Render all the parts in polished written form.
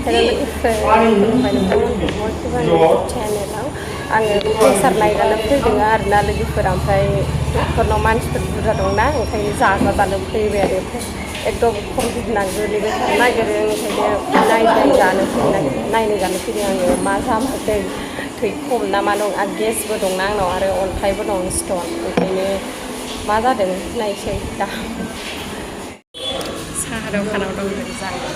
channel ife खुलुमबाय नोंथांमोनखौ मटिभानि चेनेलाव आङो pressure नायजानो फैदों आरोना लोगोफोरा ओमफ्राय न'खरनाव मानसिफोर बुरजा दंना ओंखायनो जाग्रा जानो फैबाय आरो एकदम खम गिदिंना गोलैबाय थानो नागिरो ओंखायनो नायनो जानो फैदों आङो मा जामारदों थै खम ना मा दं आरो गेसबो दंना आंनाव आरो अन्थाइबो दं स्टन ओंखायनो मा जादों नायसै दा साहा दखानाव दं जानो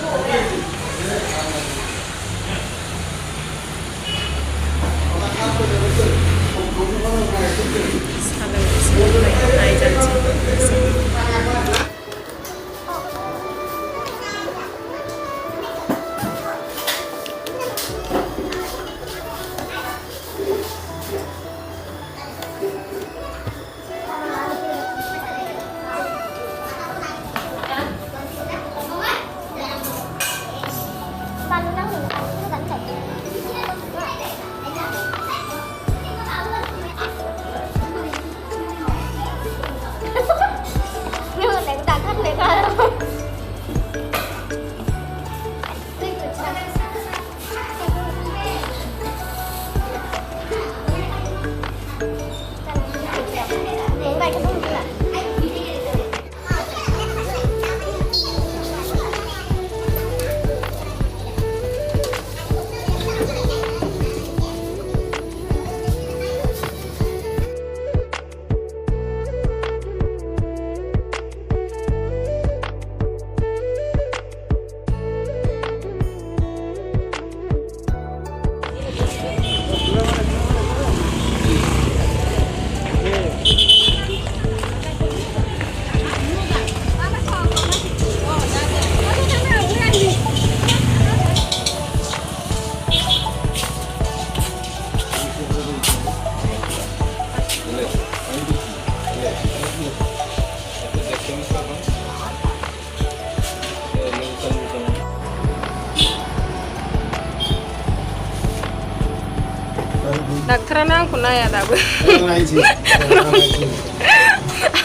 Dokternya aku nanya dabu.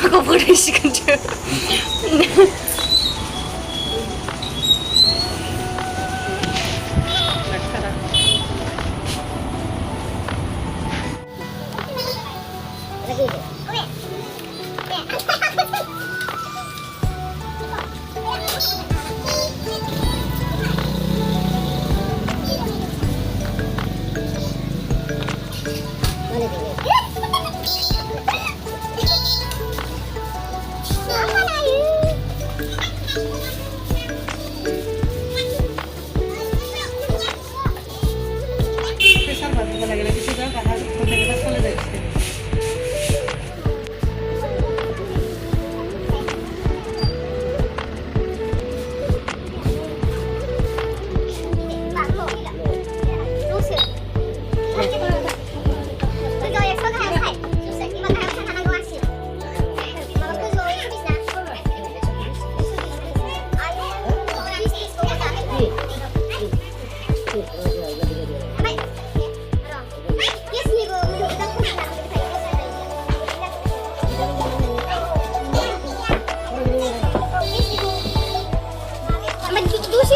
Aku boleh sih kerja.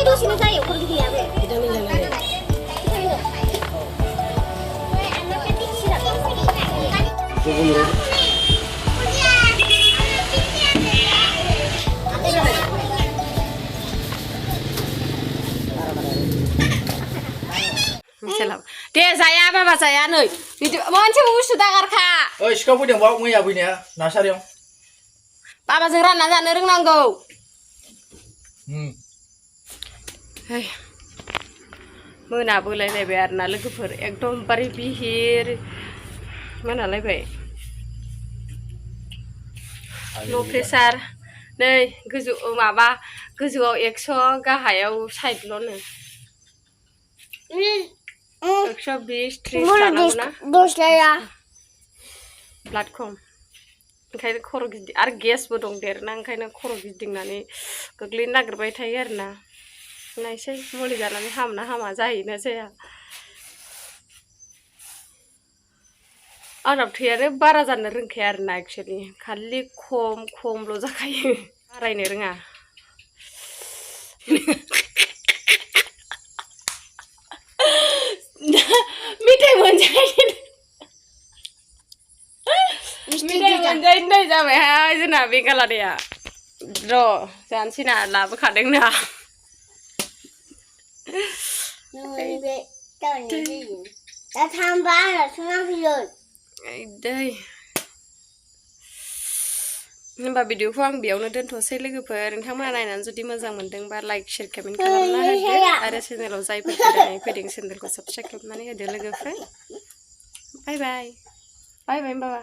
Dosisnya saya ukur gitu ya, Bu. Deh saya apa saya nih? Monceng sudah karka. Oh, sekarang punya bawa punya punya nasar yang. Papa sekarang nasa nereng nanggo. Hei, mana boleh lebih arna lagi per, ekdom pari bihir, mana lebih? No pressure, nih, geju maba, geju 100 gahayaw side lo nih. 120, 30 na? Dos ya. Platform. Oंखायनो खर' गिदिं आरो गेसबो दं देरना ओंखायनो खर' गिदिंनानै गोग्लैनो नागिरबाय थायो आरोना नायसै मुलि जानानै हामना हामा जायोना जाया आंनाव थैयानो बारा जानो रोंखाया आरोना एक्चुअली खालि खमल' जाखायो बारायनो रोङा मिठाइ मोनजायै जाबायहाय जोंना बे गालारिया र' जानोसैना लाबोखादोंना दै होनबा भिडिअखौ आं बेयावनो दोनथ'सै लोगोफोर नोंथांमोना नायनानै जुदि मोजां मोनदोंबा लाइक शेयार कमेन्ट खालामना होदो आरो चेनेलाव जायफोर फैदों चेनेलखौ साबस्क्राइब खालामनानै होदो लोगोफोर बाय बाय बाय बाय बाबा